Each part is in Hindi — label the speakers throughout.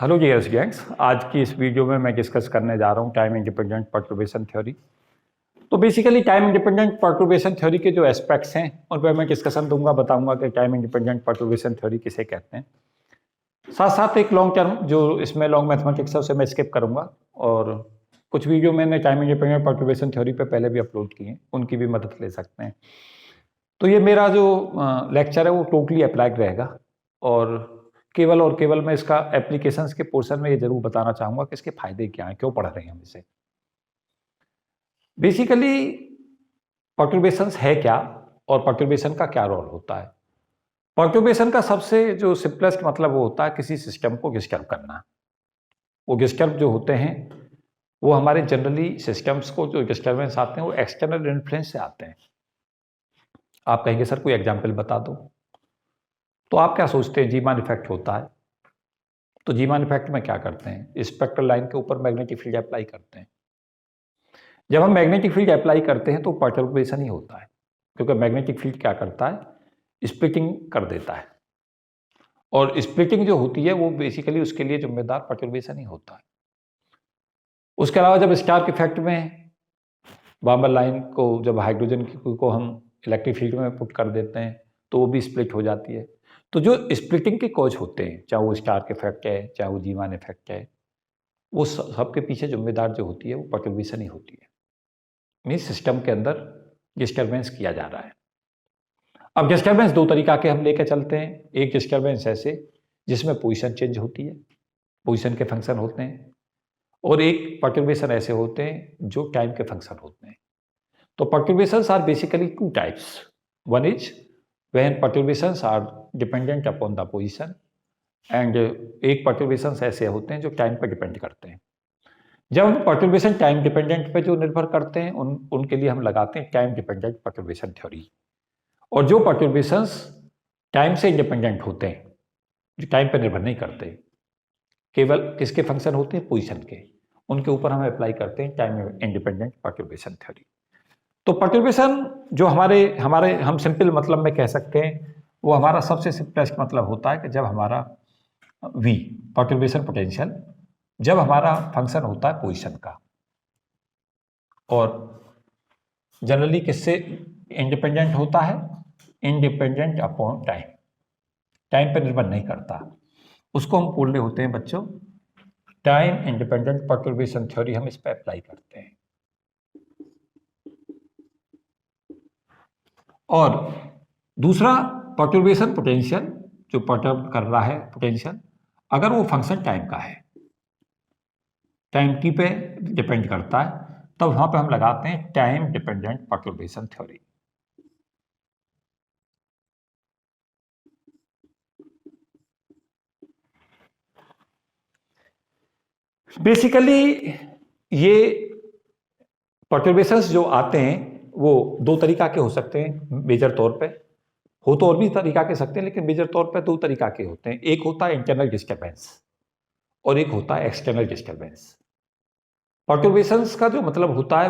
Speaker 1: हेलो डियर्स गैंग्स, आज की इस वीडियो में मैं डिस्कस करने जा रहा हूँ टाइम इंडिपेंडेंट पर्टर्बेशन थ्योरी। तो basically time independent perturbation theory के जो एस्पेक्ट्स हैं उन पर मैं डिस्कशन दूंगा, बताऊंगा कि टाइम इंडिपेंडेंट पर्टर्बेशन थ्योरी किसे कहते हैं। साथ साथ एक लॉन्ग टर्म जो इसमें लॉन्ग मैथमेटिक्स है उसे मैं स्किप करूंगा, और कुछ वीडियो मैंने टाइम इंडिपेंडेंट पर्टर्बेशन थ्योरी पे पहले भी अपलोड किए हैं, उनकी भी मदद ले सकते हैं। तो ये मेरा जो लेक्चर है वो टोटली अप्लाइड रहेगा, और केवल मैं इसका एप्लीकेशंस के पोर्शन में ये जरूर बताना चाहूंगा कि इसके फायदे क्या हैं, क्यों पढ़ रहे हैं हम इसे। बेसिकली पर्टर्बेशंस है क्या और पर्टर्बेशन का क्या रोल होता है। पर्टर्बेशन का सबसे जो सिंपलेस्ट मतलब वो होता है किसी सिस्टम को डिस्टर्ब करना। वो डिस्टर्ब जो होते हैं वो हमारे जनरली सिस्टम्स को जो डिस्टर्बेंस आते हैं वो एक्सटर्नल इन्फ्लुएंस से आते हैं। आप कहेंगे सर कोई एग्जाम्पल बता दो, तो आप क्या सोचते हैं जीमान इफेक्ट होता है। तो जीमान इफेक्ट में क्या करते हैं, स्पेक्ट्रल लाइन के ऊपर मैग्नेटिक फील्ड अप्लाई करते हैं। जब हम मैग्नेटिक फील्ड अप्लाई करते हैं तो पर्टर्बेशन ही होता है, क्योंकि मैग्नेटिक फील्ड क्या करता है, स्प्लिटिंग कर देता है, और स्प्लिटिंग जो होती है वो बेसिकली उसके लिए जिम्मेदार पर्टर्बेशन ही होता है। उसके अलावा जब स्टार्क इफेक्ट में बार्बर लाइन को जब हाइड्रोजन को हम इलेक्ट्रिक फील्ड में पुट कर देते हैं तो वो भी स्प्लिट हो जाती है। तो जो स्प्लिटिंग के कॉज होते हैं, चाहे वो स्टार्क इफेक्ट है चाहे वो जीमान इफेक्ट है, वो सबके पीछे जिम्मेदार जो होती है वो पर्टर्बेशन ही होती है। मीन्स सिस्टम के अंदर डिस्टर्बेंस किया जा रहा है। अब डिस्टर्बेंस दो तरीका के हम लेके चलते हैं। एक डिस्टर्बेंस ऐसे जिसमें पोजीशन चेंज होती है, पोजीशन के फंक्शन होते हैं, और एक पर्टर्बेशन ऐसे होते हैं जो टाइम के फंक्शन होते हैं। तो perturbations are basically two types. One is when perturbations are dependent upon the position, and एक perturbations ऐसे होते हैं जो टाइम पर डिपेंड करते हैं। जब हम perturbation टाइम डिपेंडेंट पे जो निर्भर करते हैं उनके लिए हम लगाते हैं टाइम डिपेंडेंट perturbation थ्योरी। और जो perturbations टाइम से इंडिपेंडेंट होते हैं, जो टाइम पर निर्भर नहीं करते, केवल किसके फंक्शन होते हैं, पोजिशन के, उनके ऊपर हम अप्लाई करते हैं टाइम इंडिपेंडेंट perturbation थ्योरी। तो पर्टर्बेशन जो हमारे हमारे हम सिंपल मतलब में कह सकते हैं, वो हमारा सबसे सिंपलेस्ट मतलब होता है कि जब हमारा v पर्टर्बेशन पोटेंशियल जब हमारा फंक्शन होता है पोजीशन का, और जनरली किससे इंडिपेंडेंट होता है, इंडिपेंडेंट अपॉन टाइम, टाइम पर निर्भर नहीं करता, उसको हम बोल रहे होते हैं बच्चों टाइम इंडिपेंडेंट पर्टर्बेशन थ्योरी। हम इस पर अप्लाई करते हैं। और दूसरा पर्टर्बेशन पोटेंशियल, जो पर्टर्ब कर रहा है पोटेंशियल, अगर वो फंक्शन टाइम का है, टाइम टी पे डिपेंड करता है, तब वहां पे हम लगाते हैं time dependent perturbation theory. Basically ये पर्टर्बेशंस जो आते हैं वो दो तरीका के हो सकते हैं मेजर तौर पे, हो तो और भी तरीका के सकते हैं, लेकिन मेजर तौर पे दो तरीका के होते हैं। एक होता है इंटरनल डिस्टर्बेंस और एक होता है एक्सटर्नल डिस्टर्बेंस। पर्टर्बेशंस का जो मतलब होता है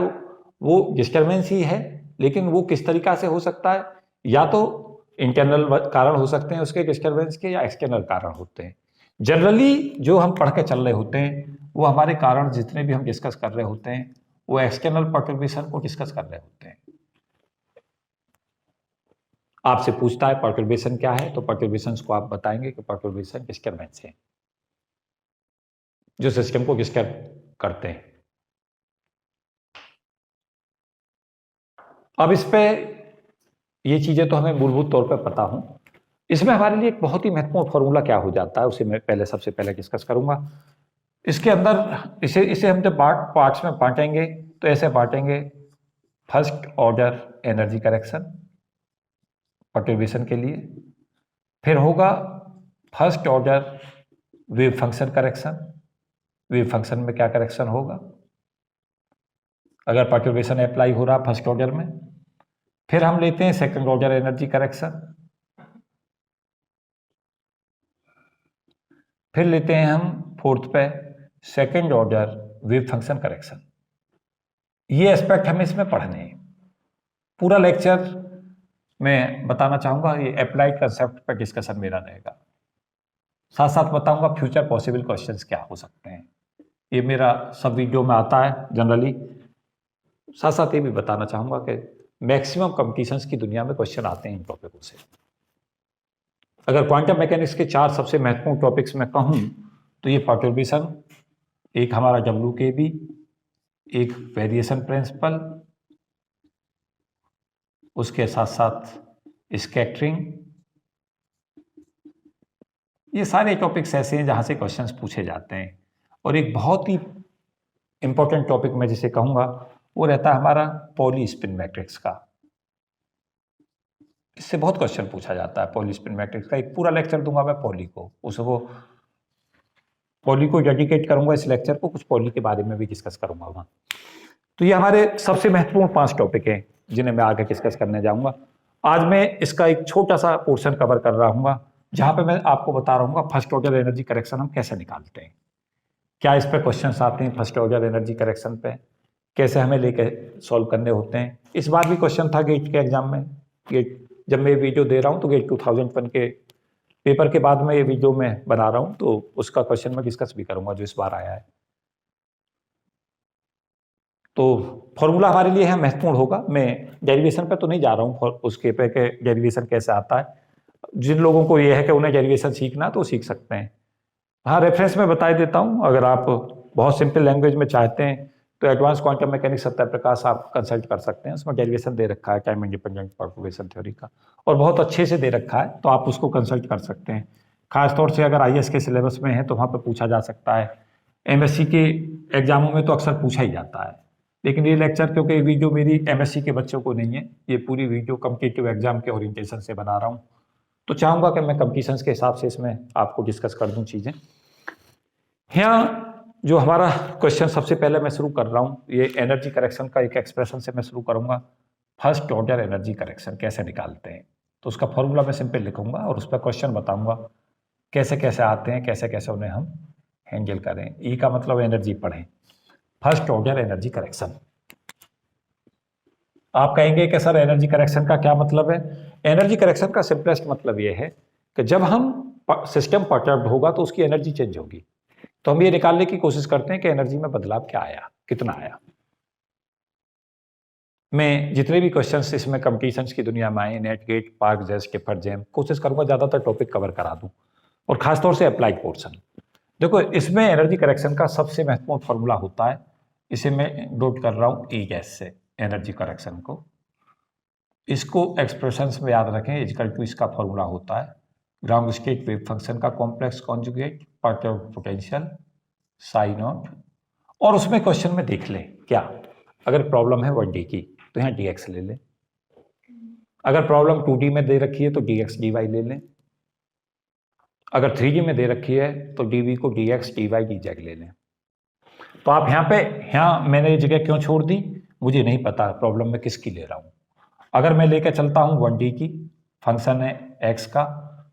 Speaker 1: वो डिस्टर्बेंस ही है, लेकिन वो किस तरीका से हो सकता है, या तो इंटरनल कारण हो सकते हैं उसके डिस्टर्बेंस के, या एक्सटर्नल कारण होते हैं। जनरली जो हम पढ़ के चल रहे होते हैं वो हमारे कारण जितने भी हम डिस्कस कर रहे होते हैं वो एक्सटर्नल पर्टर्बेशन को डिस्कस कर रहे होते हैं। आपसे पूछता है पर्टर्बेशन क्या है, तो पर्टर्बेशंस को आप बताएंगे कि पर्टर्बेशन डिस्टर्बेंस है जो सिस्टम को डिस्टर्ब करते हैं। अब इस पे ये चीजें तो हमें मूलभूत तौर पर पता हूं, इसमें हमारे लिए एक बहुत ही महत्वपूर्ण फॉर्मूला क्या हो जाता है उसे मैं सबसे पहले डिस्कस करूंगा। इसके अंदर इसे हम जब पार्ट्स में बांटेंगे तो ऐसे बांटेंगे, first order energy correction perturbation के लिए, फिर होगा first order wave function correction, wave function में क्या करेक्शन होगा अगर पर्टर्बेशन अप्लाई हो रहा फर्स्ट ऑर्डर में। फिर हम लेते हैं सेकंड ऑर्डर एनर्जी करेक्शन, फिर लेते हैं हम फोर्थ पे second order wave function correction. ये एस्पेक्ट हमें इसमें पढ़ने हैं। पूरा लेक्चर मैं बताना चाहूंगा ये अप्लाइड कंसेप्ट पर डिस्कशन मेरा रहेगा। साथ साथ बताऊंगा फ्यूचर पॉसिबल क्वेश्चंस क्या हो सकते हैं। ये मेरा सब वीडियो में आता है जनरली। साथ साथ ये भी बताना चाहूंगा कि मैक्सिमम कंपटीशंस की दुनिया में क्वेश्चन आते हैं इन टॉपिकों से। अगर क्वांटम मैकेनिक्स के 4 सबसे महत्वपूर्ण टॉपिक्स में कहूं तो ये परटर्बेशन, एक हमारा WKB, एक वेरिएशन प्रिंसिपल, उसके साथ साथ स्कैटरिंग, ये सारे टॉपिक्स ऐसे हैं जहां से क्वेश्चंस पूछे जाते हैं। और एक बहुत ही इंपॉर्टेंट टॉपिक मैं जिसे कहूंगा वो रहता है हमारा पॉली स्पिन मैट्रिक्स का। इससे बहुत क्वेश्चन पूछा जाता है पॉली स्पिन मैट्रिक्स का। एक पूरा लेक्चर दूंगा मैं पॉली को, उसको पॉली को डेडिकेट करूंगा इस लेक्चर को, कुछ पॉली के बारे में भी डिस्कस करूंगा वहां। तो ये हमारे सबसे महत्वपूर्ण 5 टॉपिक हैं जिन्हें मैं आगे डिस्कस करने जाऊंगा। आज मैं इसका एक छोटा सा पोर्शन कवर कर रहा हूँ जहां पे मैं आपको बता रहा हूँ फर्स्ट ऑर्डर एनर्जी करेक्शन हम कैसे निकालते हैं, क्या इस पर क्वेश्चंस आते हैं फर्स्ट ऑर्डर एनर्जी करेक्शन पे, कैसे हमें लेके सॉल्व करने होते हैं। इस बार भी क्वेश्चन था गेट के एग्जाम में। गेट जब मैं वीडियो दे रहा हूँ तो गेट 2001 के पेपर के बाद में ये वीडियो मैं बना रहा हूँ, तो उसका क्वेश्चन मैं डिस्कस भी करूंगा जो इस बार आया है। तो फॉर्मूला हमारे लिए है महत्वपूर्ण होगा। मैं डेरिवेशन पे तो नहीं जा रहा हूँ उसके पे के डेरिवेशन कैसे आता है। जिन लोगों को ये है कि उन्हें डेरिवेशन सीखना तो सीख सकते हैं। हाँ, रेफरेंस में बता देता हूँ। अगर आप बहुत सिंपल लैंग्वेज में चाहते हैं तो एडवांस क्वांटम मैकेनिक्स सत्यप्रकाश आप कंसल्ट कर सकते हैं। उसमें डेरिवेशन दे रखा है टाइम इंडिपेंडेंट परटर्बेशन थ्योरी का, और बहुत अच्छे से दे रखा है, तो आप उसको कंसल्ट कर सकते हैं। खासतौर से अगर IAS के सिलेबस में है तो वहाँ पर पूछा जा सकता है। MSc के एग्जामों में तो अक्सर पूछा ही जाता है। लेकिन ये लेक्चर क्योंकि ये वीडियो मेरी MSc के बच्चों को नहीं है, ये पूरी वीडियो कॉम्पिटिटिव एग्जाम के ओरिएंटेशन से बना रहा हूँ, तो चाहूँगा कि मैं कॉम्पिटिशन्स के हिसाब से इसमें आपको डिस्कस कर दूँ चीज़ें। यहाँ जो हमारा क्वेश्चन सबसे पहले मैं शुरू कर रहा हूँ, ये एनर्जी करेक्शन का एक एक्सप्रेशन से मैं शुरू करूँगा। फर्स्ट ऑर्डर एनर्जी करेक्शन कैसे निकालते हैं, तो उसका फॉर्मूला मैं सिंपल लिखूंगा और उस पर क्वेश्चन बताऊंगा कैसे कैसे आते हैं, कैसे कैसे उन्हें हम हैंडल करें। ई का मतलब एनर्जी पढ़ें। First order energy correction. आप कहेंगे कि सर एनर्जी करेक्शन का क्या मतलब है। एनर्जी करेक्शन का सिंपलेस्ट मतलब यह है कि जब हम सिस्टम परटर्ब्ड होगा तो उसकी एनर्जी चेंज होगी, तो हम ये निकालने की कोशिश करते हैं कि एनर्जी में बदलाव क्या आया, कितना आया। मैं जितने भी क्वेश्चंस इसमें कंपटीशंस की दुनिया में आए, नेट गेट, पार्क जेस, टिफर जैम, कोशिश करूंगा ज़्यादातर टॉपिक कवर करा दूं, और खासतौर से अप्लाइड पोर्शन। देखो, इसमें एनर्जी करेक्शन का सबसे महत्वपूर्ण फॉर्मूला होता है, इसे मैं नोट कर रहा हूँ ई गैस से, एनर्जी करेक्शन को। इसको एक्सप्रेशंस में याद रखें, इक्वल टू इसका फॉर्मूला होता है ग्राउंड स्टेट वेव फंक्शन का complex conjugate perturbed potential Sai not. और उसमें क्वेश्चन में देख लें क्या, अगर प्रॉब्लम है 1D की तो यहाँ dx ले लें, अगर प्रॉब्लम 2D में दे रखी है तो dx dy ले लें, अगर 3D में दे रखी है तो dv को dx dy dz ले लें। तो आप यहाँ मैंने ये जगह क्यों छोड़ दी मुझे नहीं पता, प्रॉब्लम में किसकी ले रहा हूँ। अगर मैं लेकर चलता हूँ 1D की, फंक्शन है x का,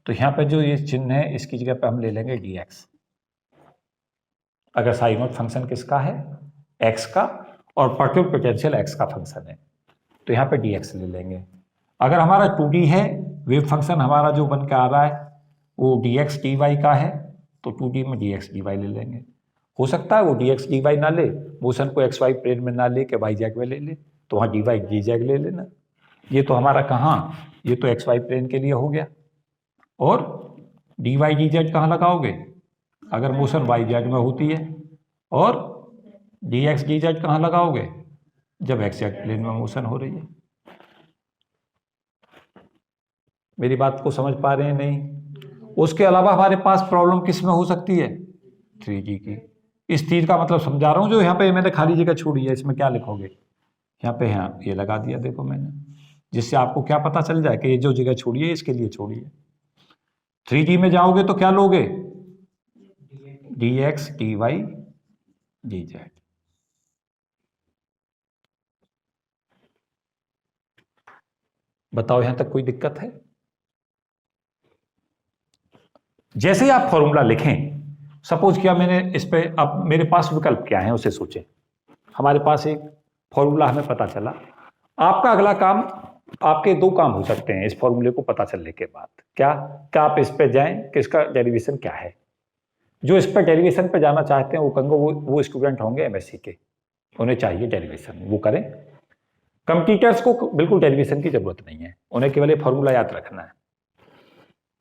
Speaker 1: तो यहाँ पे जो ये चिन्ह है इसकी जगह पे हम ले लेंगे dx। अगर साई नॉट फंक्शन किसका है, x का, और परटर्ब्ड पोटेंशियल x का फंक्शन है, तो यहाँ पे dx ले लेंगे। अगर हमारा 2D है, वेव फंक्शन हमारा जो बन के आ रहा है वो dx dy का है, तो 2D में dx dy ले लेंगे। हो सकता है वो dx dy ना ले, मोशन को xy प्लेन में ना ले के y में ले ले, तो वहाँ dy dz ले लेना। ये तो हमारा कहाँ, ये तो xy प्लेन के लिए हो गया। और dy dz कहाँ लगाओगे, अगर मोशन yz में होती है, और dx dz कहाँ लगाओगे जब xz प्लेन में मोशन हो रही है। मेरी बात को समझ पा रहे हैं नहीं। उसके अलावा हमारे पास प्रॉब्लम किस में हो सकती है, 3D की। इस तीर का मतलब समझा रहा हूँ, जो यहाँ पे मैंने खाली जगह छोड़ी है, इसमें क्या लिखोगे, यहाँ पे यहाँ ये लगा दिया देखो मैंने, जिससे आपको क्या पता चल जाए कि ये जो जगह छोड़ी है इसके लिए छोड़ी है। 3D में जाओगे तो क्या लोगे, dx dy dz। बताओ यहां तक कोई दिक्कत है। जैसे ही आप फॉर्मूला लिखें, सपोज किया मैंने इस पे, अब मेरे पास विकल्प क्या है उसे सोचें। हमारे पास एक फॉर्मूला हमें पता चला। आपका अगला काम आपके दो काम हो सकते हैं इस फॉर्मूले को पता चलने के बाद। क्या क्या आप इस पे जाएं कि इसका डेरिवेशन क्या है। जो इस पर डेरिवेशन पे जाना चाहते हैं वो कहेंगे वो स्टूडेंट होंगे एमएससी के, उन्हें चाहिए डेरिवेशन, वो करें। कंप्यूटर्स को बिल्कुल डेरिवेशन की जरूरत नहीं है, उन्हें केवल ये फॉर्मूला याद रखना है।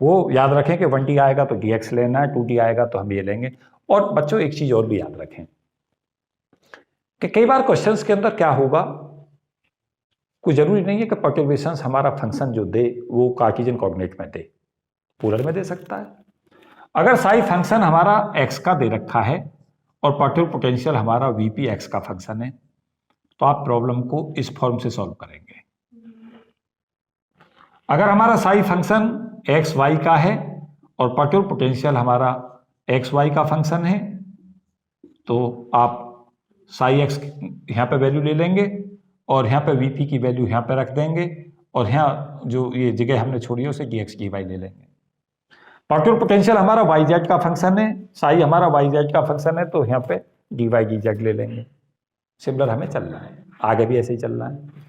Speaker 1: वो याद रखें कि 1t आएगा तो dx लेना है, 2t आएगा तो हम ये लेंगे। और बच्चों एक चीज और भी याद रखें कि कई बार क्वेश्चंस के अंदर क्या होगा, कोई जरूरी नहीं है कि परटर्बेशंस हमारा फंक्शन जो दे वो कार्टेशियन कोऑर्डिनेट में दे, पोलर में दे सकता है। अगर साई फंक्शन हमारा x का दे रखा है और पर्टिकुलर पोटेंशियल हमारा वीपी x का फंक्शन है, तो आप प्रॉब्लम को इस फॉर्म से सॉल्व करेंगे। अगर हमारा साई फंक्शन एक्स वाई का है और पर्टिकुलर पोटेंशियल हमारा एक्स वाई का फंक्शन है, तो आप साई एक्स यहाँ पे वैल्यू ले लेंगे और यहाँ पे वीपी की वैल्यू यहाँ पे रख देंगे और यहाँ जो ये जगह हमने छोड़ी है उसे डी एक्स डी वाई ले लेंगे। पर्टिकुलर पोटेंशियल हमारा वाई जेड का फंक्शन है, साई हमारा वाई जेड का फंक्शन है, तो यहाँ पे डी वाई डी जेड ले लेंगे। सिमिलर हमें चलना है, आगे भी ऐसे ही चलना है।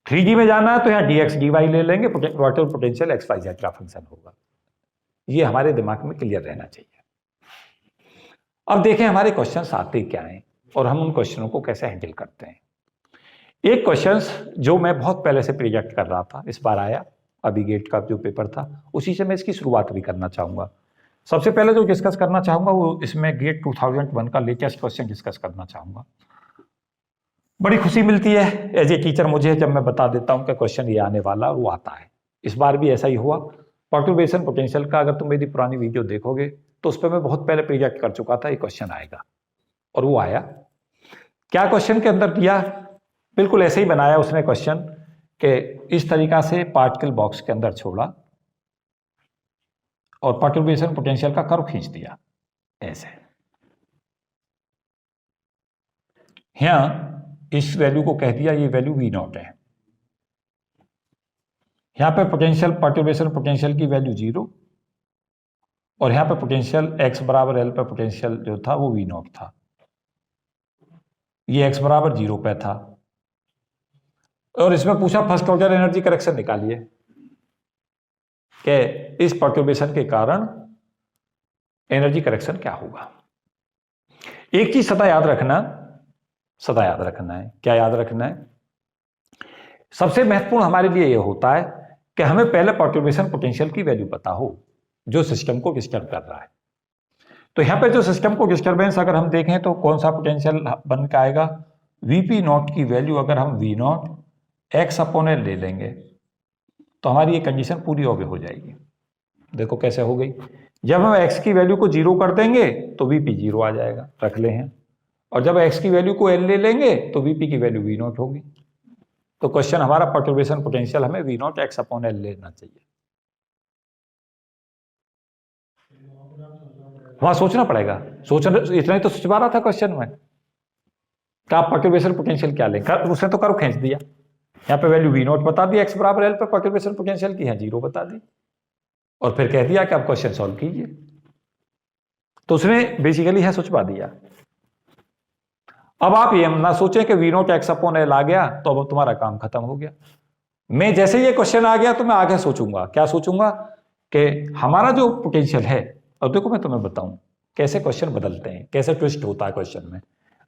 Speaker 1: 3D में जाना है तो यहाँ dx dy ले लेंगे, vertical potential X Y Z का फंक्शन होगा। ये हमारे दिमाग में क्लियर रहना चाहिए। अब देखें हमारे क्वेश्चंस आते क्या हैं और हम उन क्वेश्चनों को कैसे हैंडल करते हैं। एक क्वेश्चंस जो मैं बहुत पहले से प्रोजेक्ट कर रहा था, इस बार आया, अभी गेट का जो पेपर था उसी से मैं इसकी शुरुआत भी करना चाहूंगा। सबसे पहले जो डिस्कस करना चाहूंगा वो इसमें गेट 2001 का लेटेस्ट क्वेश्चन डिस्कस करना चाहूंगा। बड़ी खुशी मिलती है एज ए टीचर मुझे जब मैं बता देता हूं कि क्वेश्चन ये आने वाला, वो आता है। इस बार भी ऐसा ही हुआ। पर्टर्बेशन पोटेंशियल का अगर तुम मेरी पुरानी वीडियो देखोगे तो उस पर मैं बहुत पहले प्रोजेक्ट कर चुका था ये क्वेश्चन आएगा, और वो आया। क्या क्वेश्चन के अंदर दिया, बिल्कुल ऐसे ही बनाया उसने क्वेश्चन कि इस तरीका से पार्टिकल बॉक्स के अंदर छोड़ा और पर्टर्बेशन पोटेंशियल का कर्व खींच दिया ऐसे। यहाँ इस वैल्यू को कह दिया ये वैल्यू V नॉट है। यहां पे पोटेंशियल पर्टर्बेशन पोटेंशियल की वैल्यू 0 और यहां पे पोटेंशियल x बराबर L पे पोटेंशियल जो था वो V नॉट था। ये x बराबर 0 पे था और इसमें पूछा फर्स्ट ऑर्डर एनर्जी करेक्शन निकालिए कि इस पर्टर्बेशन के कारण एनर्जी करेक्शन क्या होगा। एक चीज सदा याद रखना है। क्या याद रखना है? सबसे महत्वपूर्ण हमारे लिए यह होता है कि हमें पहले पर्टर्बेशन पोटेंशियल की वैल्यू पता हो जो सिस्टम को डिस्टर्ब कर रहा है। तो यहां पे जो सिस्टम को डिस्टर्बेंस अगर हम देखें तो कौन सा पोटेंशियल बन के आएगा, वीपी नॉट की वैल्यू अगर हम V naught x upon L ले लेंगे तो हमारी ये कंडीशन पूरी हो जाएगी। देखो कैसे हो गई, जब हम एक्स की वैल्यू को 0 कर देंगे तो वीपी 0 आ जाएगा, रख ले हैं, और जब x की वैल्यू को L ले लेंगे तो Vp की वैल्यू V नॉट होगी। तो क्वेश्चन हमारा पर्टर्बेशन पोटेंशियल हमें V not x upon L लेना चाहिए। वहां सोचना पड़ेगा, सोचना इतना ही तो सोचवा रहा था क्वेश्चन में कि आप पर्टर्बेशन पोटेंशियल क्या लें। उसने तो कर्व खींच दिया, यहाँ पे वैल्यू V नॉट बता दी, x बराबर L पे पर्टर्बेशन पोटेंशियल की है 0 बता दी, और फिर कह दिया कि आप क्वेश्चन सॉल्व कीजिए। तो उसने बेसिकली है सोचवा दिया। अब आप ये ना सोचें कि V naught x upon L आ गया तो अब तुम्हारा काम खत्म हो गया। मैं जैसे ये क्वेश्चन आ गया तो मैं आगे सोचूंगा, क्या सोचूंगा कि हमारा जो पोटेंशियल है, और देखो मैं तुम्हें बताऊं कैसे क्वेश्चन बदलते हैं, कैसे ट्विस्ट होता है क्वेश्चन में।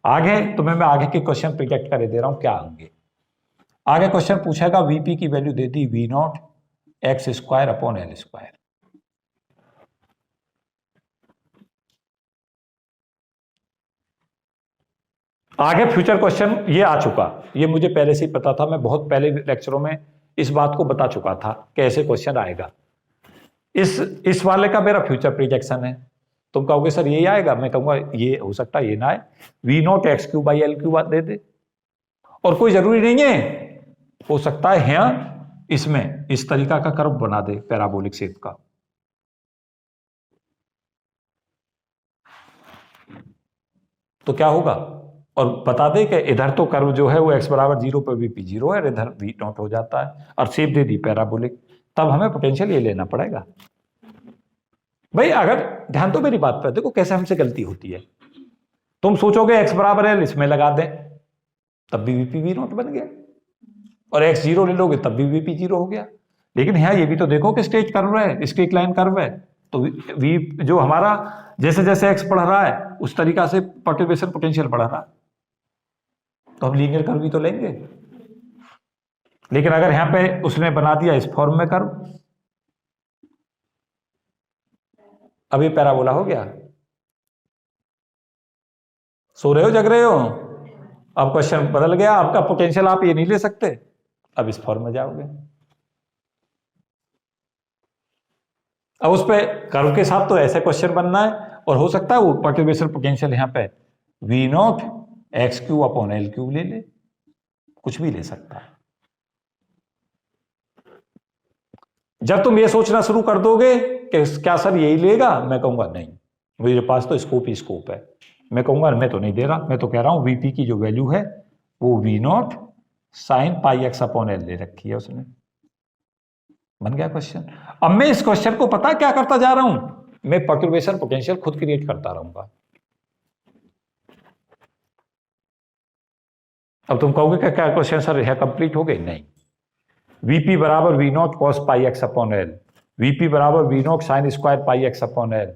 Speaker 1: आगे तुम्हें मैं आगे के क्वेश्चन प्रिडिक्ट कर दे रहा हूं क्या आएंगे। आगे क्वेश्चन पूछेगा वीपी की वैल्यू दे दी V naught X square upon L square. आगे फ्यूचर क्वेश्चन ये आ चुका, ये मुझे पहले से ही पता था, मैं बहुत पहले लेक्चरों में इस बात को बता चुका था कि ऐसे क्वेश्चन आएगा। इस वाले का मेरा फ्यूचर प्रोजेक्शन है। तुम कहोगे सर यही आएगा, मैं कहूंगा ये हो सकता है ये ना आए, V naught x cube by L cube दे दे, और कोई जरूरी नहीं है, हो सकता है यहाँ इसमें इस तरीका का कर्व बना दे पैराबोलिक शेप का। तो क्या होगा, और बता दे कि इधर तो कर्व जो है वो x बराबर 0 पर वीपी 0 है, इधर वी नॉट हो जाता है, और शेप दे दी पैराबोलिक। तब हमें पोटेंशियल ये लेना पड़ेगा। भाई अगर ध्यान तो मेरी बात पर, देखो कैसे हमसे गलती होती है। तुम सोचोगे x बराबर है इसमें लगा दें, तब भी वीपी वी नॉट बन गया। और x 0 ले लोगे तब भी वीपी 0 हो गया। लेकिन यहाँ ये भी तो देखो कि स्ट्रेट कर्व है, स्ट्रेट लाइन कर्व है, तो वी जो हमारा जैसे जैसे x बढ़ रहा है उस तरीका से परटर्बेशन पोटेंशियल बढ़ रहा है, तो हम लीनियर कर्व भी तो लेंगे। लेकिन अगर यहां पे उसने बना दिया इस फॉर्म में कर्व, अभी पैराबोला हो गया। सो रहे हो जग रहे हो? अब क्वेश्चन बदल गया, आपका पोटेंशियल आप ये नहीं ले सकते, अब इस फॉर्म में जाओगे। अब उस पे कर्व के साथ तो ऐसे क्वेश्चन बनना है, और हो सकता है वो परटर्बेशन पोटेंशियल यहां पे V naught x Q upon L Q ले ले, कुछ भी ले सकता है। जब तुम ये सोचना शुरू कर दोगे कि क्या सर यही लेगा, मैं कहूंगा नहीं, मेरे पास तो स्कोप ही स्कोप है। मैं कहूंगा मैं तो नहीं दे रहा, मैं तो कह रहा हूं वीपी की जो वैल्यू है वो V naught sine pi x upon L ले रखी है उसने। बन गया क्वेश्चन। अब मैं इस क्वेश्चन को पता क्या करता जा रहा हूं, मैं परटर्बेशन पोटेंशियल खुद क्रिएट करता रहूंगा। अब तुम कहोगे कि क्या क्वेश्चन सर यह कंप्लीट हो गए? नहीं। वीपी बराबर V naught cos pi x upon L, VP बराबर V naught sine square pi x upon L.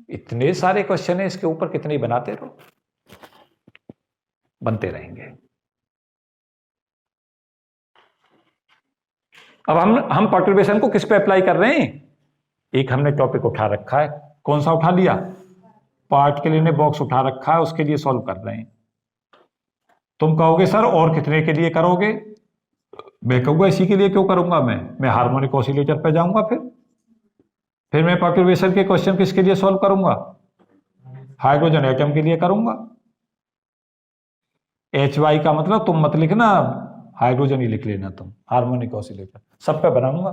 Speaker 1: इतने सारे क्वेश्चन है, इसके ऊपर कितने बनाते रहो, बनते रहेंगे। अब हम परटर्बेशन को किस पे अप्लाई कर रहे हैं? एक हमने टॉपिक उठा रखा है, कौन सा उठा लिया? पार्ट के लिए बॉक्स उठा रखा है, उसके लिए सॉल्व कर रहे हैं। तुम कहोगे सर और कितने के लिए करोगे? मैं कहूंगा इसी के लिए क्यों करूंगा, मैं हार्मोनिक ऑसिलेटर पे जाऊंगा, फिर मैं परटर्बेशन के क्वेश्चन किसके लिए सॉल्व करूंगा? हाइड्रोजन एटम के लिए करूंगा। HY का मतलब तुम मत लिखना, हाइड्रोजन ही लिख लेना तुम, हार्मोनिक ऑसिलेटर सब पे बनाऊंगा।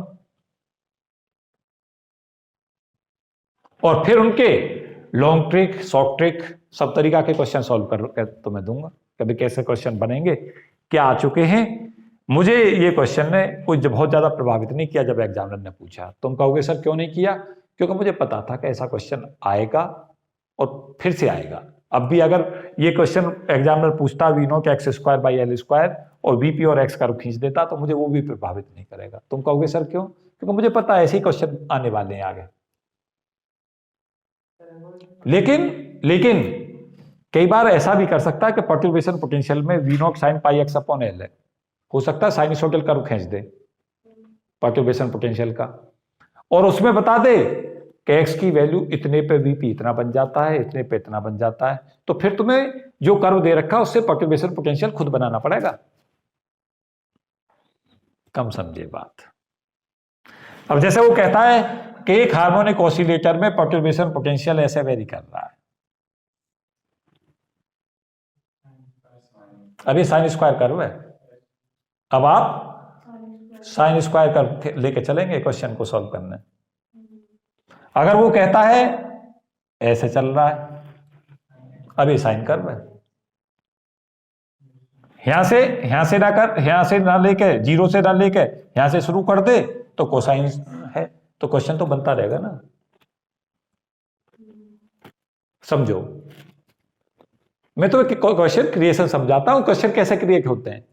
Speaker 1: और फिर उनके लॉन्ग ट्रिक, शॉर्ट ट्रिक, सब तरीका के क्वेश्चन सॉल्व कर तुम्हें दूंगा। कभी कैसे क्वेश्चन बनेंगे, क्या आ चुके हैं। मुझे ये क्वेश्चन ने कोई बहुत ज्यादा प्रभावित नहीं किया जब एग्जामिनर ने पूछा। तुम कहोगे सर क्यों नहीं किया? क्योंकि मुझे पता था कि ऐसा क्वेश्चन आएगा और फिर से आएगा। अब भी अगर ये क्वेश्चन एग्जामिनर पूछता V naught X square by L square और वीपी और एक्स कर्व खींच देता, तो मुझे वो भी प्रभावित नहीं करेगा। तुम कहोगे सर क्यों? क्योंकि मुझे पता है ऐसे ही क्वेश्चन आने वाले हैं आगे। लेकिन कई बार ऐसा भी कर सकता है कि परटर्बेशन पोटेंशियल में V naught sine pi x upon L है, हो सकता है साइनसोइडल कर्व खींच दे परटर्बेशन पोटेंशियल का, और उसमें बता दे कि एक्स की वैल्यू इतने पे वीपी इतना बन जाता है, इतने पे इतना बन जाता है। तो फिर तुम्हें जो कर्व दे रखा है उससे परटर्बेशन पोटेंशियल खुद बनाना पड़ेगा। कम समझे बात। अब जैसे वो कहता है कि एक हार्मोनिक ऑसिलेटर में परटर्बेशन पोटेंशियल ऐसे वेरी कर रहा है, अभी साइन स्क्वायर कर्व है। अब आप साइन स्क्वायर कर्व लेके चलेंगे क्वेश्चन को सॉल्व करने। अगर वो कहता है ऐसे चल रहा है, अभी साइन कर्व है, यहां से ना लेके, जीरो से ना लेके यहां से शुरू कर दे तो कोसाइन है, तो क्वेश्चन तो बनता रहेगा ना। समझो, मैं तो क्वेश्चन क्रिएशन समझाता हूं, क्वेश्चन कैसे क्रिएट होते हैं।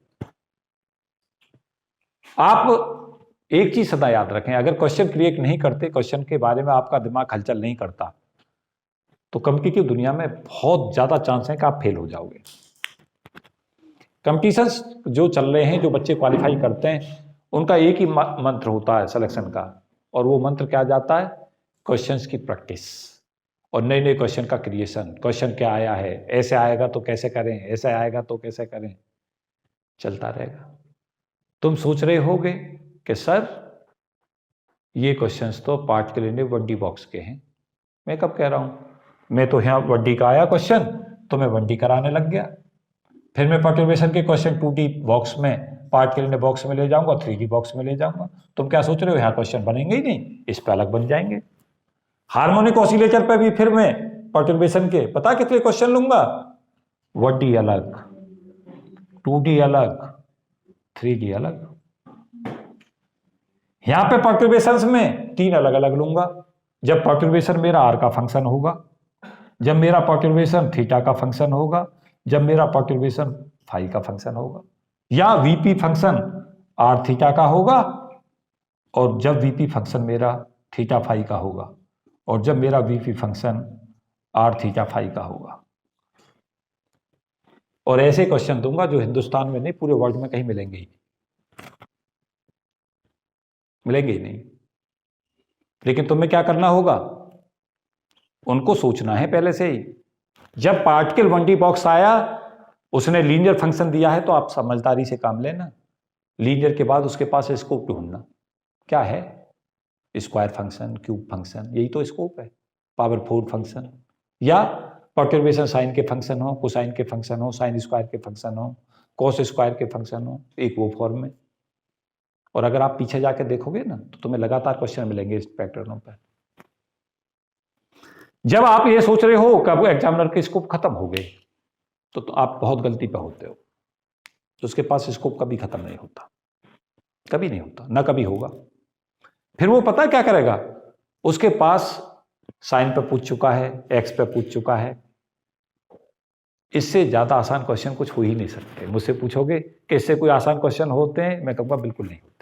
Speaker 1: आप एक चीज सदा याद रखें, अगर क्वेश्चन क्रिएट नहीं करते, क्वेश्चन के बारे में आपका दिमाग हलचल नहीं करता, तो कंपटीटिव दुनिया में बहुत ज्यादा चांस है कि आप फेल हो जाओगे। कंपटीशंस जो चल रहे हैं, जो बच्चे क्वालिफाई करते हैं, उनका एक ही मंत्र होता है सिलेक्शन का, और वो मंत्र क्या जाता है? क्वेश्चंस की प्रैक्टिस और नए नए क्वेश्चन का क्रिएशन। क्वेश्चन क्या आया है, ऐसे आएगा तो कैसे करें, ऐसे आएगा तो कैसे करें, चलता रहेगा। तुम सोच रहे होगे कि सर ये क्वेश्चंस तो पार्ट के लिए 1D बॉक्स के हैं। मैं कब कह रहा हूं? मैं तो यहाँ 1D का आया क्वेश्चन तो मैं 1D कराने लग गया, फिर मैं परटर्बेशन के क्वेश्चन 2D बॉक्स में, पार्ट के लिए बॉक्स में ले जाऊंगा, 3D बॉक्स में ले जाऊंगा। तुम क्या सोच रहे हो यहाँ क्वेश्चन बनेंगे ही नहीं, इस पे अलग बन जाएंगे। हार्मोनिक ऑसिलेटर पे भी फिर मैं परटर्बेशन के पता कितने क्वेश्चन लूंगा? 1D अलग, 2D अलग, 3D अलग। यहां पे परटर्बेशंस में 3 अलग अलग लूंगा। जब परटर्बेशन मेरा आर का फंक्शन होगा, जब मेरा परटर्बेशन थीटा का फंक्शन होगा, जब मेरा परटर्बेशन फाई का फंक्शन होगा। या वीपी फंक्शन आर थीटा का होगा, और जब वीपी फंक्शन मेरा थीटा फाई का होगा, और जब मेरा VP function R theta phi का होगा। और ऐसे क्वेश्चन दूंगा जो हिंदुस्तान में नहीं, पूरे वर्ल्ड में कहीं मिलेंगे ही नहीं। लेकिन तुम्हें क्या करना होगा, उनको सोचना है पहले से ही। जब पार्टिकल 1D बॉक्स आया, उसने लीनियर फंक्शन दिया है, तो आप समझदारी से काम लेना। लीनियर के बाद उसके पास स्कोप ढूंढना, क्या है, स्क्वायर फंक्शन, क्यूब फंक्शन, यही तो स्कोप है। पावर 4 फंक्शन, या परटर्बेशन साइन के फंक्शन हो, कोसाइन के फंक्शन हो, साइन स्क्वायर के फंक्शन हो, कॉस स्क्वायर के फंक्शन हो, एक वो फॉर्म में। और अगर आप पीछे जाके देखोगे ना, तो तुम्हें लगातार क्वेश्चन मिलेंगे इस पैटर्नों पर। जब आप ये सोच रहे हो कि अब एग्जामिनर के स्कोप खत्म हो गए, तो आप बहुत गलती पे होते हो। तो उसके पास स्कोप कभी खत्म नहीं होता, कभी नहीं होता, ना कभी होगा। फिर वो पता है क्या करेगा, उसके पास साइन पे पूछ चुका है, एक्स पे पूछ चुका है, इससे ज्यादा आसान क्वेश्चन कुछ हो ही नहीं सकते। मुझसे पूछोगे कि इससे कोई आसान क्वेश्चन होते हैं, मैं कहूंगा बिल्कुल नहीं होते।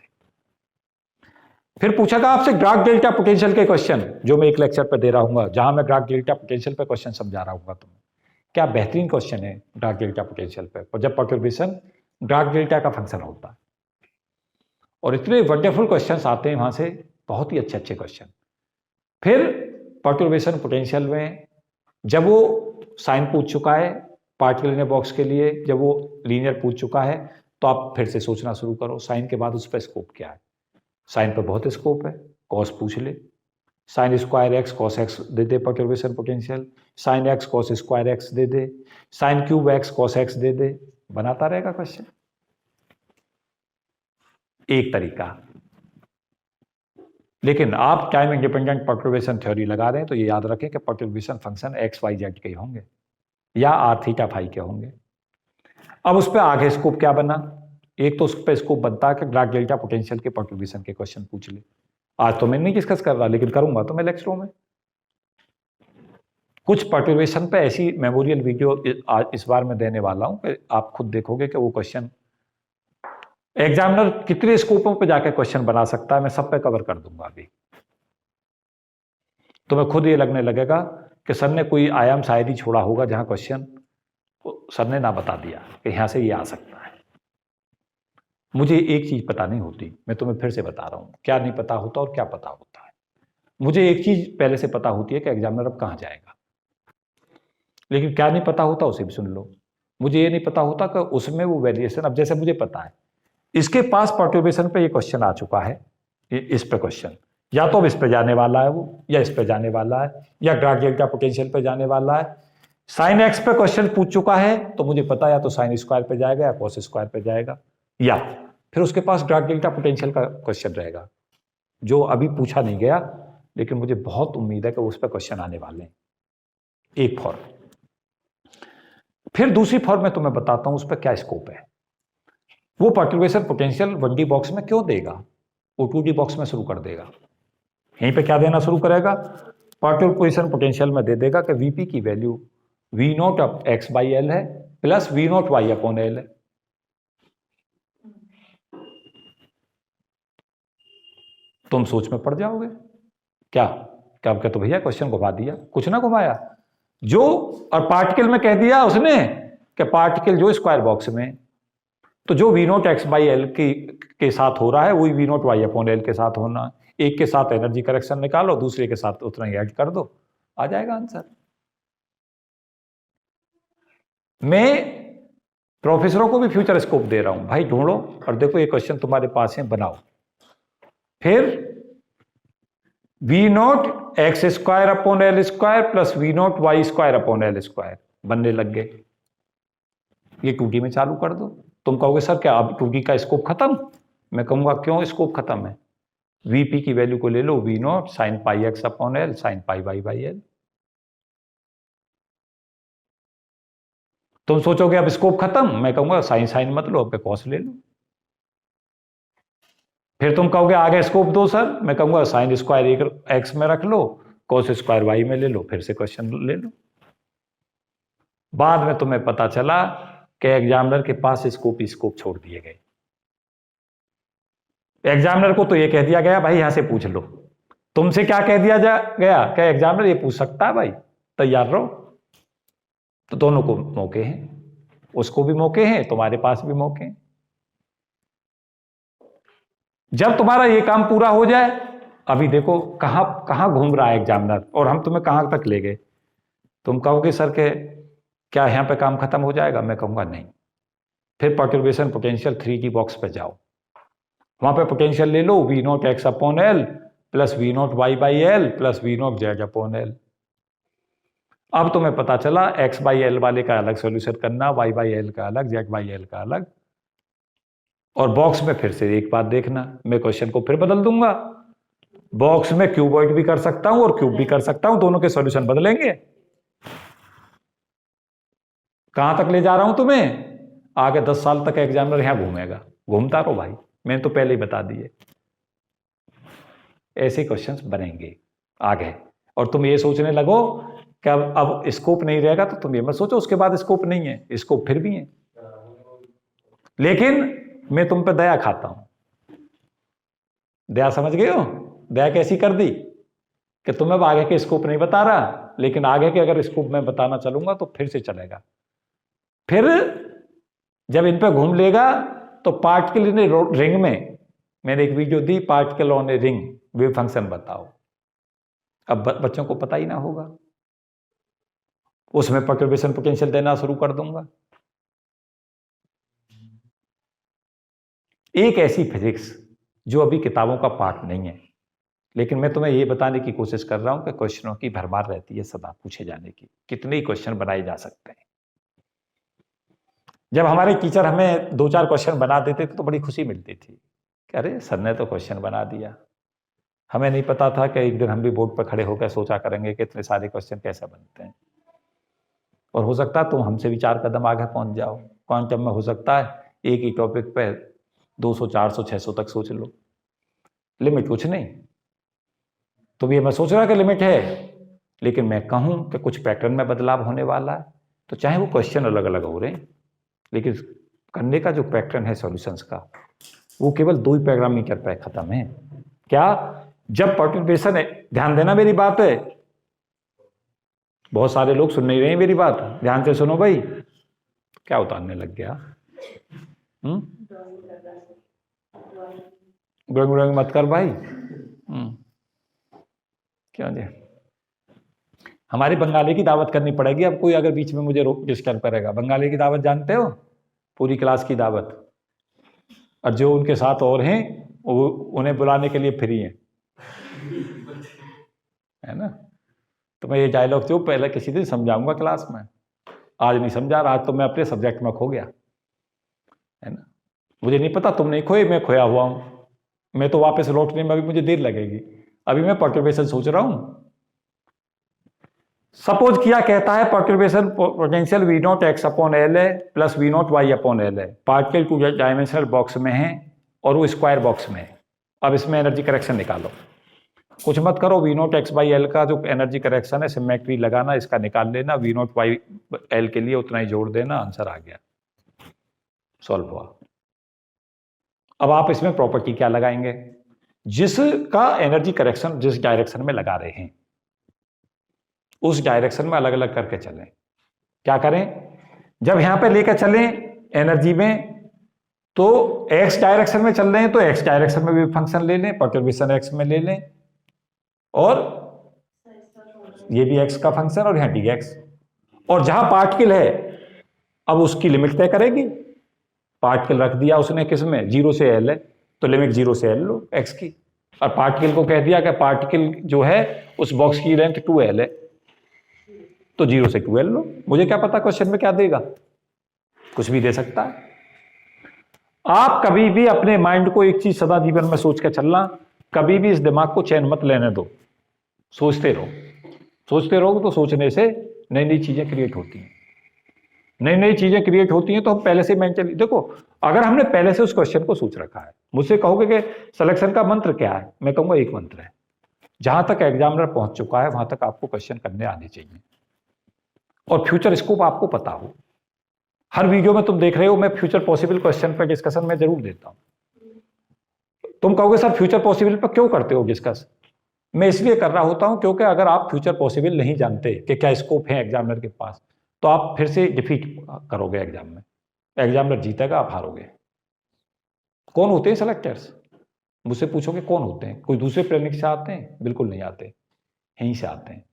Speaker 1: फिर पूछेगा आपसे ग्राफ डेल्टा पोटेंशियल के क्वेश्चन, जो मैं एक लेक्चर पे दे रहा हूँ, जहां मैं ग्राफ डेल्टा पोटेंशियल पे क्वेश्चन समझा रहा हूँ तुम्हें। क्या बेहतरीन क्वेश्चन है ग्राफ डेल्टा पोटेंशियल पे, और जब परटर्बेशन ग्राफ डेल्टा का फंक्शन होता है, और इतने वंडरफुल क्वेश्चन आते हैं वहां से, बहुत ही अच्छे अच्छे क्वेश्चन। फिर परटर्बेशन पोटेंशियल में जब वो साइन पूछ चुका है पार्टिकल इन बॉक्स के लिए, जब वो लीनियर पूछ चुका है, तो आप फिर से सोचना शुरू करो, साइन के बाद उस पर स्कोप क्या है। साइन पर बहुत स्कोप है, कॉस पूछ ले, sine square x cos x दे दे perturbation potential, sine x cos square x दे दे, sine cube x cos x दे दे, बनाता रहेगा क्वेश्चन। एक तरीका। लेकिन आप टाइम इंडिपेंडेंट परटर्बेशन थ्योरी लगा रहे हैं, तो ये याद रखें कि perturbation function X Y Z के होंगे, या आर थीटा फाई के होंगे। अब उस पर आगे स्कोप क्या बना, एक तो उस पर स्कोप बनता है कि ग्राफ डेल्टा पोटेंशियल के परटर्बेशन के क्वेश्चन पूछ ले। आज तो मैं नहीं डिस्कस कर रहा, लेकिन करूंगा तो मैं लेक्चरों में। कुछ परटर्बेशन पे ऐसी मेमोरियल वीडियो इस बार मैं देने वाला हूं कि आप खुद देखोगे कि वो क्वेश्चन एग्जामिनर कितने स्कोपों पे जाकर क्वेश्चन बना सकता है, मैं सब पे कवर कर दूंगा अभी। तो मैं खुद ये लगने लगेगा कि सर ने कोई आयाम शायद ही छोड़ा होगा जहां क्वेश्चन सर ने ना बता दिया कि यहां से ये आ सकता है। मुझे एक चीज पता नहीं होती, मैं तुम्हें फिर से बता रहा हूं, क्या नहीं पता होता और क्या पता होता है। मुझे एक चीज पहले से पता होती है कि एग्जामिनर अब कहां जाएगा, लेकिन क्या नहीं पता होता उसे भी सुन लो। मुझे ये नहीं पता होता कि उसमें वो वेरिएशन, अब जैसे मुझे पता है इसके पास परटर्बेशन पे ये क्वेश्चन आ चुका है, इस पे क्वेश्चन, या तो अब इस पे जाने वाला है वो, या इस पे जाने वाला है, या ग्राफ डेल्टा पोटेंशियल पे जाने वाला है। साइन एक्स पे क्वेश्चन पूछ चुका है, तो मुझे पता या तो साइन स्क्वायर पे जाएगा या कॉस स्क्वायर पे जाएगा, या फिर उसके पास ग्राफ डेल्टा पोटेंशियल का क्वेश्चन रहेगा जो अभी पूछा नहीं गया, लेकिन मुझे बहुत उम्मीद है कि उस पर क्वेश्चन आने वाले हैं। एक फॉर्म। फिर दूसरी फॉर्म में तुम्हें बताता हूं उस पर क्या स्कोप है। वो परटर्बेशन पोटेंशियल 1D बॉक्स में क्यों देगा, वो 2D बॉक्स में शुरू कर देगा। यहीं पे क्या देना शुरू करेगा, परटर्बेशन पोटेंशियल में दे देगा कि वीपी की value V naught up x by L है plus V naught Y upon L है। तुम सोच में पड़ जाओगे, क्या क्या कहते भैया क्वेश्चन घुमा दिया, कुछ ना घुमाया, जो और पार्टिकल में कह दिया उसने कि पार्टिकल जो स्क्वायर बॉक्स में, तो जो V naught X by L के साथ हो रहा है वही V naught Y upon L के साथ होना। एक के साथ एनर्जी करेक्शन निकालो, दूसरे के साथ उतना ही ऐड कर दो, आ जाएगा आंसर। मैं प्रोफेसरों को भी फ्यूचर स्कोप दे रहा हूं, भाई ढूंढो और देखो ये क्वेश्चन तुम्हारे पास है, बनाओ। फिर V naught X square upon L square plus V naught Y square upon L square बनने लग गए। ये 2D में चालू कर दो। तुम कहोगे सर क्या अब 2D का स्कोप खत्म, मैं कहूंगा क्यों स्कोप खत्म है, वीपी की वैल्यू को ले लो, V naught sine pi x upon L sine pi y by L. तुम सोचोगे अब स्कोप खत्म, मैं कहूंगा साइन साइन मत लो, अब कॉस ले लो। फिर तुम कहोगे आगे स्कोप दो सर, मैं कहूंगा साइन स्क्वायर एक्स में रख लो, कॉस स्क्वायर वाई में ले लो, फिर से क्वेश्चन ले लो। बाद में तुम्हें पता चला कि एग्जामिनर के पास स्कोप छोड़ दिए गए। एग्जामिनर को तो ये कह दिया गया भाई यहां से पूछ लो। तुमसे क्या कह दिया गया कि एग्जामिनर ये पूछ सकता है भाई, तैयार रहो। तो दोनों को मौके हैं, उसको भी मौके हैं, तुम्हारे पास भी मौके हैं। जब तुम्हारा ये काम पूरा हो जाए, अभी देखो कहां कहां घूम रहा है एग्जामिनर और हम तुम्हें कहां तक ले गए। तुम कहोगे सर के क्या यहां पे काम खत्म हो जाएगा? मैं कहूंगा नहीं। फिर परटर्बेशन पोटेंशियल 3D बॉक्स पे जाओ, वहां पे पोटेंशियल ले लो V0 x upon L plus V0 y by L plus V0 z upon L. अब तुम्हें पता चला x बाई एल वाले का अलग सॉल्यूशन करना, y बाई एल का अलग, z बाई एल का अलग। और बॉक्स में फिर से एक बात देखना, मैं क्वेश्चन को फिर बदल दूंगा। बॉक्स में क्यूबॉइड भी कर सकता हूं और क्यूब भी कर सकता हूं, दोनों के सॉल्यूशन बदलेंगे। कहां तक ले जा रहा हूं तुम्हें? आगे 10 साल तक एग्जामिनर यहां घूमेगा। घूमता रहो भाई, मैंने तो पहले ही बता दिए। ऐसे क्वेश्चंस बनेंगे आगे। और तुम ये सोचने लगो कि अब स्कोप नहीं रहेगा, तो तुम ये मत सोचो उसके बाद स्कोप नहीं है, स्कोप फिर भी है। लेकिन मैं तुम पे दया खाता हूं। दया समझ गए हो? दया कैसी कर दी कि तुम्हें आगे के स्कोप नहीं बता रहा, लेकिन आगे के अगर स्कोप मैं बताना चलूंगा तो फिर से चलेगा। फिर जब इन पे घूम लेगा तो पार्टिकल इन रिंग में, मैंने एक video the particle on a ring wave function बताओ। अब बच्चों को पता ही ना होगा, उसमें परटर्बेशन पोटेंशियल देना शुरू कर दूंगा। एक ऐसी फिजिक्स जो अभी किताबों का पार्ट नहीं है, लेकिन मैं तुम्हें ये बताने की कोशिश कर रहा हूं कि क्वेश्चनों की भरमार रहती है सदा पूछे जाने की, कितने ही क्वेश्चन बनाए जा सकते हैं। जब हमारे टीचर हमें 2-4 क्वेश्चन बना देते थे तो बड़ी खुशी मिलती थी कि अरे सर ने तो क्वेश्चन बना दिया। हमें नहीं पता था कि एक दिन हम भी बोर्ड पर खड़े होकर सोचा करेंगे कि इतने सारे क्वेश्चन कैसे बनते हैं। और हो सकता है तुम हमसे भी 4 कदम आगे पहुंच जाओ। क्वांटम में हो सकता है एक ही टॉपिक पे 200, 400, 600 तक सोच लो। लिमिट कुछ नहीं। तुम ये मैं सोच रहा कि लिमिट है, लेकिन मैं कहूं कि कुछ पैटर्न में बदलाव होने वाला है, तो चाहे वो क्वेश्चन अलग अलग हो रहे हैं, लेकिन करने का जो पैटर्न है सॉल्यूशंस का, वो केवल 2 ही पैरामीटर पे खत्म है। क्या? जब परटर्बेशन है, ध्यान देना मेरी बात है, बहुत सारे लोग सुन नहीं रहे हैं मेरी बात, ध्यान से सुनो भाई। क्या उतारने लग गया? ड्राइंग मत कर भाई। क्यों जी? हमारी बंगाली की दावत करनी पड़ेगी अब, कोई अगर बीच में मुझे डिस्टर्ब करेगा। बंगाली की दावत जानते हो? पूरी क्लास की दावत, और जो उनके साथ और हैं वो उन्हें बुलाने के लिए फ्री हैं, है ना? तो मैं ये डायलॉग जो पहले किसी दिन समझाऊंगा क्लास में, आज नहीं समझा रहा, आज तो मैं अपने सब्जेक्ट में खो गया, है ना? मुझे नहीं पता तुम नहीं खोए, मैं खोया हुआ हूं। मैं तो वापस लौटने में अभी मुझे देर लगेगी। अभी मैं परटर्बेशन सोच रहा हूं। सपोज किया कहता है perturbation potential V0 x upon L है plus V0 y upon L है। पार्टिकल 2 डायमेंशनल बॉक्स में है और वो स्क्वायर बॉक्स में है। अब इसमें एनर्जी करेक्शन निकालो। कुछ मत करो, V0 x बाई एल का जो एनर्जी करेक्शन है सिमेट्री लगाना, इसका निकाल लेना, V0 y एल के लिए उतना ही जोड़ देना, आंसर आ गया, सॉल्व हुआ। अब आप इसमें प्रॉपर्टी क्या लगाएंगे? जिसका एनर्जी करेक्शन जिस डायरेक्शन में लगा रहे हैं उस डायरेक्शन में अलग अलग करके चलें। क्या करें? जब यहां पे लेकर चलें एनर्जी में, तो x डायरेक्शन में चल रहे हैं तो x डायरेक्शन में भी फंक्शन ले लें, परटर्बेशन x में ले लें, और ये भी x का फंक्शन और यहां dx। और जहां पार्टिकल है अब उसकी लिमिट तय करेगी। पार्टिकल रख दिया उसने किस में? 0 से l है, तो लिमिट 0 से l लो x की। और पार्टिकल को कह दिया कि पार्टिकल जो है उस बॉक्स की लेंथ 2l है, तो 0 से 2l लो। मुझे क्या पता क्वेश्चन में क्या देगा, कुछ भी दे सकता है। आप कभी भी अपने माइंड को एक चीज सदा जीवन में सोच कर चलना, कभी भी इस दिमाग को चैन मत लेने दो, सोचते रहो। सोचते रहोगे तो सोचने से नई नई चीजें क्रिएट होती हैं। नई नई चीजें क्रिएट होती हैं तो हम पहले से मेंटली देखो, अगर हमने पहले से उस क्वेश्चन को सोच रखा है, मुझसे कहोगे कि सिलेक्शन का मंत्र क्या है, मैं कहूंगा एक मंत्र है। जहां तक एग्जामिनर पहुंच चुका है वहां तक आपको क्वेश्चन करने आने चाहिए, और फ्यूचर स्कोप आपको पता हो। हर वीडियो में तुम देख रहे हो मैं फ्यूचर पॉसिबल क्वेश्चन पर डिस्कशन में जरूर देता हूं। तुम कहोगे सर फ्यूचर पॉसिबल पर क्यों करते हो डिस्कस? मैं इसलिए कर रहा होता हूं क्योंकि अगर आप फ्यूचर पॉसिबल नहीं जानते कि क्या स्कोप है एग्जामिनर के पास, तो आप फिर से डिफीट करोगे एग्जाम में। एग्जामिनर जीतेगा, आप हारोगे। कौन होते हैं सेलेक्टर्स? मुझसे पूछोगे कौन होते हैं? कोई दूसरे प्लेनिक से आते हैं? बिल्कुल नहीं आते, यहीं से आते हैं।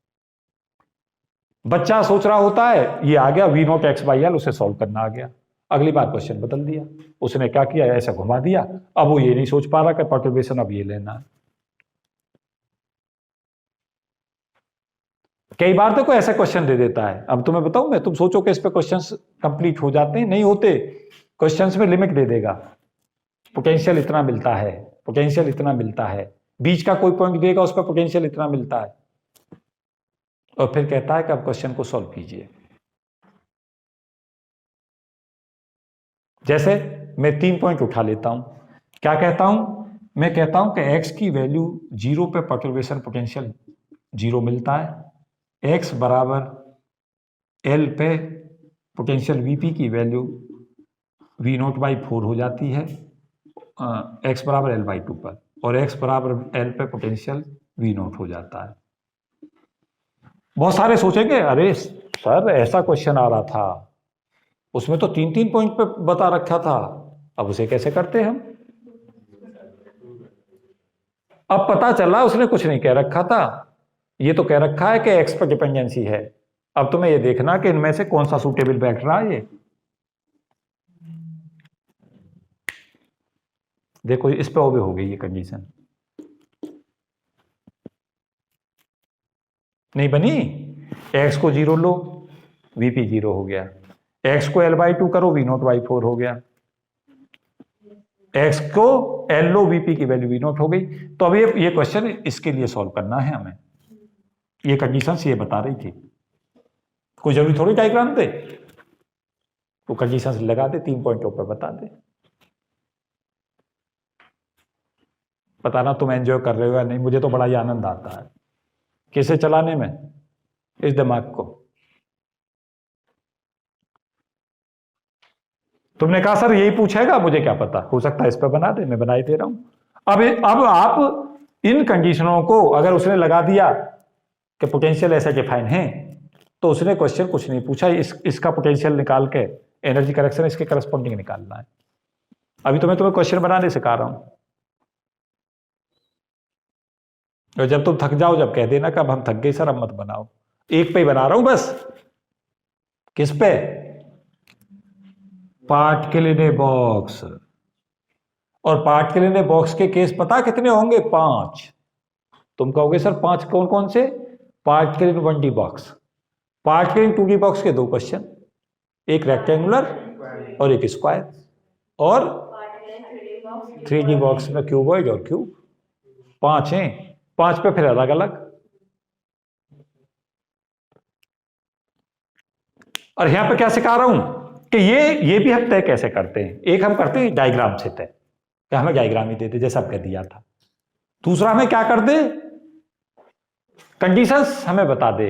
Speaker 1: बच्चा सोच रहा होता है ये आ गया V0 x/L, उसे सॉल्व करना आ गया, अगली बार क्वेश्चन बदल दिया, उसने क्या किया, ऐसा घुमा दिया। अब वो ये नहीं सोच पा रहा कि परटर्बेशन अब ये लेना है। कई बार तो कोई ऐसा क्वेश्चन दे देता है, अब तुम्हें बताऊं मैं, तुम सोचो कि इस पे क्वेश्चंस कंप्लीट हो जाते हैं, नहीं होते। क्वेश्चंस में लिमिट दे देगा, पोटेंशियल इतना मिलता है, पोटेंशियल इतना मिलता है, बीच का कोई पॉइंट देगा उस पर पोटेंशियल इतना मिलता है, और फिर कहता है कि आप क्वेश्चन को सॉल्व कीजिए। जैसे मैं 3 पॉइंट उठा लेता हूं, क्या कहता हूं? मैं कहता हूं कि x की वैल्यू 0 पे परटर्बेशन पोटेंशियल 0 मिलता है, x बराबर L पे पोटेंशियल Vp की वैल्यू V0/4 हो जाती है, x बराबर L/2 पर, और x बराबर L पे पोटेंशियल V0 हो जाता है। बहुत सारे सोचेंगे अरे सर ऐसा क्वेश्चन आ रहा था, उसमें तो 3-3 पॉइंट पे बता रखा था, अब उसे कैसे करते हम? अब पता चला उसने कुछ नहीं कह रखा था, ये तो कह रखा है कि एक्स पर डिपेंडेंसी है। अब तुम्हें ये देखना कि इनमें से कौन सा सूटेबल बैठ रहा है। ये देखो इस पे ओबे हो गई ये कंडीशन, नहीं बनी। एक्स को 0 लो, Vp 0 हो गया, एक्स को L/2 करो, V0/4 हो गया, एक्स को L लो, Vp की वैल्यू V0 हो गई। तो अब ये क्वेश्चन इसके लिए सॉल्व करना है हमें, ये कंडीशंस ये बता रही थी। कोई जरूरी थोड़ी डायग्राम दे, वो कंडीशंस लगा दे, 3 पॉइंटों पर बता दे। पता ना तुम एंजॉय कर रहे हो या नहीं, मुझे तो बड़ा ही आनंद आता है कैसे चलाने में इस दिमाग को। तुमने कहा सर यही पूछेगा, मुझे क्या पता, हो सकता है इस पर बना दे, मैं बना ही दे रहा हूं। अब आप इन कंडीशनों को अगर उसने लगा दिया कि पोटेंशियल ऐसा डिफाइन है, तो उसने क्वेश्चन कुछ नहीं पूछा, इसका पोटेंशियल निकाल के एनर्जी करेक्शन इसके करस्पॉन्डिंग निकालना है। अभी तो मैं तुम्हें क्वेश्चन बनाने सिखा रहा हूं, और जब तुम थक जाओ जब कह देना कि अब हम थक गए सर अब मत बनाओ। एक पे ही बना रहा हूं बस, किस पे? Particle in a box. और पार्टिकल इन ए बॉक्स के केस पता कितने होंगे? 5। तुम कहोगे सर 5 कौन कौन से? Particle in 1D box, particle in 2D box के 2 क्वेश्चन, एक रेक्टेंगुलर और एक स्क्वायर, और 3D बॉक्स में क्यूबॉइड और क्यूब। 5 हैं, 5 पे फिर अलग अलग। और यहां पे क्या सिखा रहा हूं कि ये भी हम तय कैसे करते हैं। एक हम करते हैं डायग्राम से तय, कि हमें डायग्राम ही देते जैसा आपने दिया था। दूसरा हमें क्या कर दे, कंडीशंस हमें बता दे